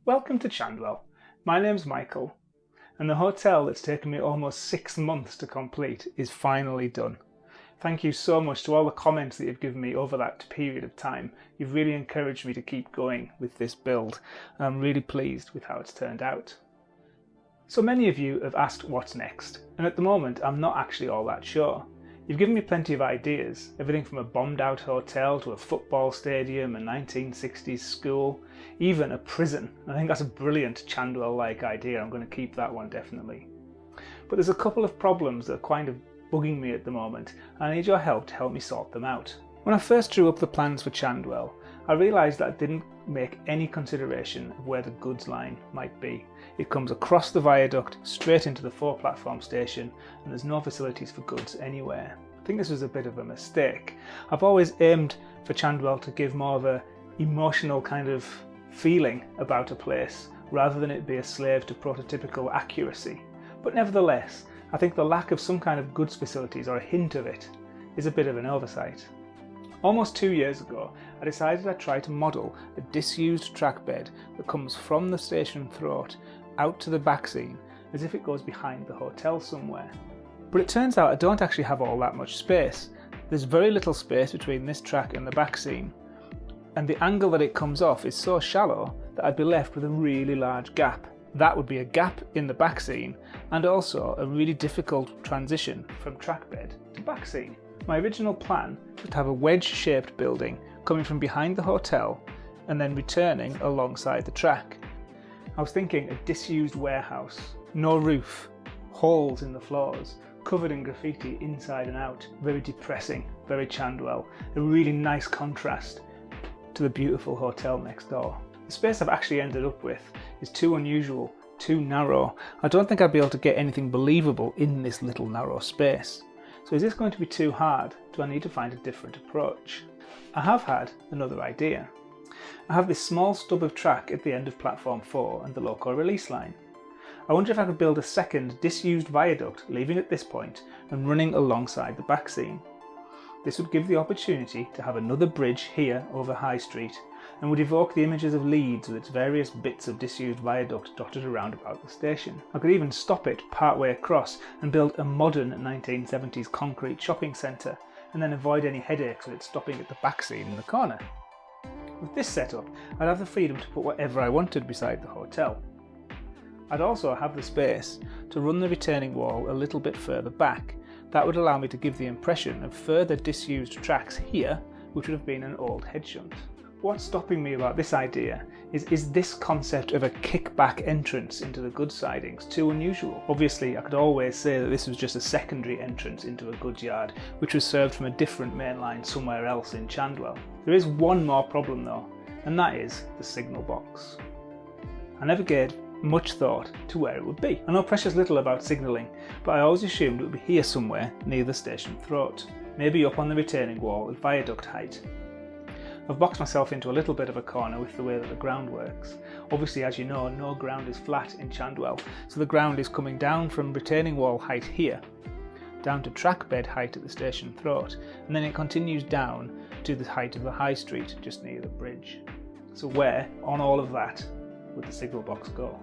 Welcome to Chandwell. My name's Michael, and the hotel that's taken me almost 6 months to complete is finally done. Thank you so much to all the comments that you've given me over that period of time. You've really encouraged me to keep going with this build. I'm really pleased with how it's turned out. So many of you have asked what's next, and at the moment I'm not actually all that sure. You've given me plenty of ideas, everything from a bombed out hotel to a football stadium, a 1960s school, even a prison. I think that's a brilliant Chandwell-like idea. I'm going to keep that one definitely. But there's a couple of problems that are kind of bugging me at the moment, and I need your help to help me sort them out. When I first drew up the plans for Chandwell, I realised that I didn't make any consideration of where the goods line might be. It comes across the viaduct, straight into the 4-platform station, and there's no facilities for goods anywhere. I think this was a bit of a mistake. I've always aimed for Chandwell to give more of a emotional kind of feeling about a place, rather than it be a slave to prototypical accuracy. But nevertheless, I think the lack of some kind of goods facilities, or a hint of it, is a bit of an oversight. Almost 2 years ago, I decided I'd try to model a disused track bed that comes from the station throat out to the back scene as if it goes behind the hotel somewhere. But it turns out I don't actually have all that much space. There's very little space between this track and the back scene, and the angle that it comes off is so shallow that I'd be left with a really large gap. That would be a gap in the back scene and also a really difficult transition from track bed to back scene. My original plan was to have a wedge-shaped building coming from behind the hotel and then returning alongside the track. I was thinking a disused warehouse, no roof, holes in the floors, covered in graffiti inside and out, very depressing, very Chandwell, a really nice contrast to the beautiful hotel next door. The space I've actually ended up with is too unusual, too narrow. I don't think I'd be able to get anything believable in this little narrow space. So is this going to be too hard? Do I need to find a different approach? I have had another idea. I have this small stub of track at the end of platform 4 and the loco release line. I wonder if I could build a second disused viaduct leaving at this point and running alongside the back scene. This would give the opportunity to have another bridge here over High Street and would evoke the images of Leeds with its various bits of disused viaduct dotted around about the station. I could even stop it partway across and build a modern 1970s concrete shopping centre and then avoid any headaches with it stopping at the back scene in the corner. With this setup, I'd have the freedom to put whatever I wanted beside the hotel. I'd also have the space to run the retaining wall a little bit further back. That would allow me to give the impression of further disused tracks here, which would have been an old head shunt. What's stopping me about this idea is this concept of a kickback entrance into the goods sidings too unusual? Obviously, I could always say that this was just a secondary entrance into a goods yard, which was served from a different main line somewhere else in Chandwell. There is one more problem though, and that is the signal box. I never gave much thought to where it would be. I know precious little about signalling, but I always assumed it would be here somewhere near the station throat, maybe up on the retaining wall at viaduct height. I've boxed myself into a little bit of a corner with the way that the ground works. Obviously, as you know, no ground is flat in Chandwell, so the ground is coming down from retaining wall height here, down to track bed height at the station throat, and then it continues down to the height of the High Street just near the bridge. So where, on all of that, would the signal box go?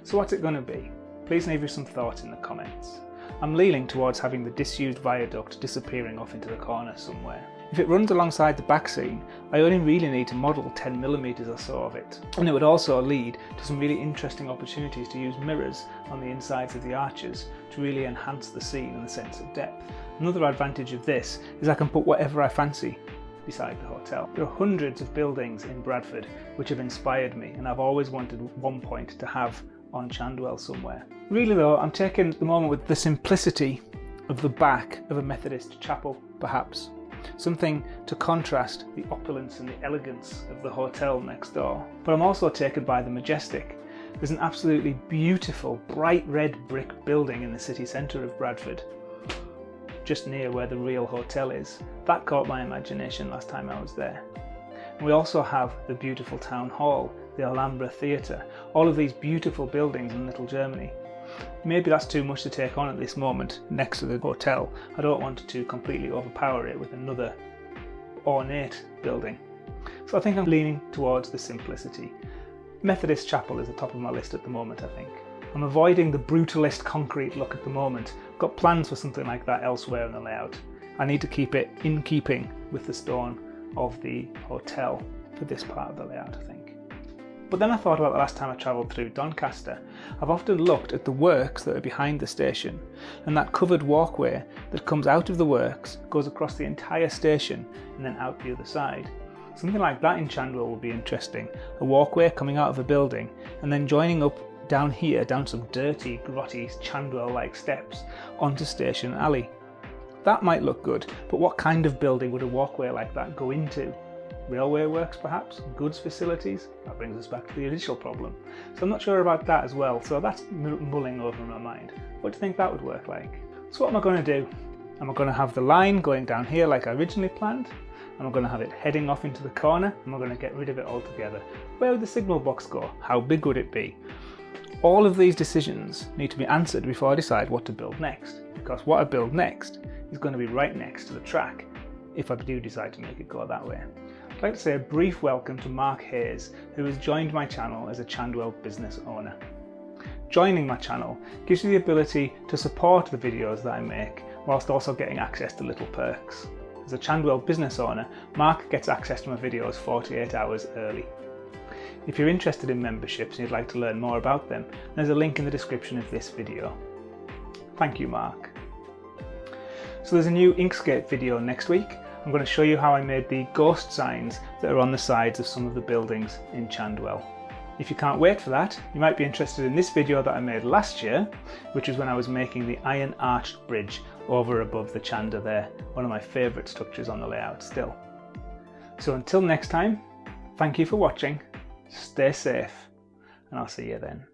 So what's it going to be? Please leave me some thoughts in the comments. I'm leaning towards having the disused viaduct disappearing off into the corner somewhere. If it runs alongside the back scene, I only really need to model 10mm or so of it. And it would also lead to some really interesting opportunities to use mirrors on the insides of the arches to really enhance the scene and the sense of depth. Another advantage of this is I can put whatever I fancy beside the hotel. There are hundreds of buildings in Bradford which have inspired me, and I've always wanted one point to have on Chandwell somewhere. Really though, I'm taking the moment with the simplicity of the back of a Methodist chapel, perhaps. Something to contrast the opulence and the elegance of the hotel next door. But I'm also taken by the majestic. There's an absolutely beautiful bright red brick building in the city centre of Bradford, just near where the real hotel is. That caught my imagination last time I was there. And we also have the beautiful town hall, the Alhambra Theatre, all of these beautiful buildings in Little Germany. Maybe that's too much to take on at this moment next to the hotel. I don't want to completely overpower it with another ornate building. So I think I'm leaning towards the simplicity. Methodist Chapel is the top of my list at the moment, I think. I'm avoiding the brutalist concrete look at the moment. I've got plans for something like that elsewhere in the layout. I need to keep it in keeping with the stone of the hotel for this part of the layout, I think. But then I thought about the last time I travelled through Doncaster. I've often looked at the works that are behind the station, and that covered walkway that comes out of the works goes across the entire station and then out the other side. Something like that in Chandwell would be interesting. A walkway coming out of a building and then joining up down here, down some dirty, grotty Chandwell-like steps onto Station Alley. That might look good, but what kind of building would a walkway like that go into? Railway works perhaps? Goods facilities? That brings us back to the initial problem. So I'm not sure about that as well, so that's mulling over in my mind. What do you think that would work like? So what am I going to do? Am I going to have the line going down here like I originally planned? Am I going to have it heading off into the corner? Am I going to get rid of it altogether? Where would the signal box go? How big would it be? All of these decisions need to be answered before I decide what to build next, because what I build next is going to be right next to the track, if I do decide to make it go that way. I'd like to say a brief welcome to Mark Hayes, who has joined my channel as a Chandwell business owner. Joining my channel gives you the ability to support the videos that I make, whilst also getting access to little perks. As a Chandwell business owner, Mark gets access to my videos 48 hours early. If you're interested in memberships and you'd like to learn more about them, there's a link in the description of this video. Thank you, Mark. So there's a new Inkscape video next week. I'm going to show you how I made the ghost signs that are on the sides of some of the buildings in Chandwell. If you can't wait for that, you might be interested in this video that I made last year, which is when I was making the iron arched bridge over above the Chanda there, one of my favourite structures on the layout still. So until next time, thank you for watching, stay safe, and I'll see you then.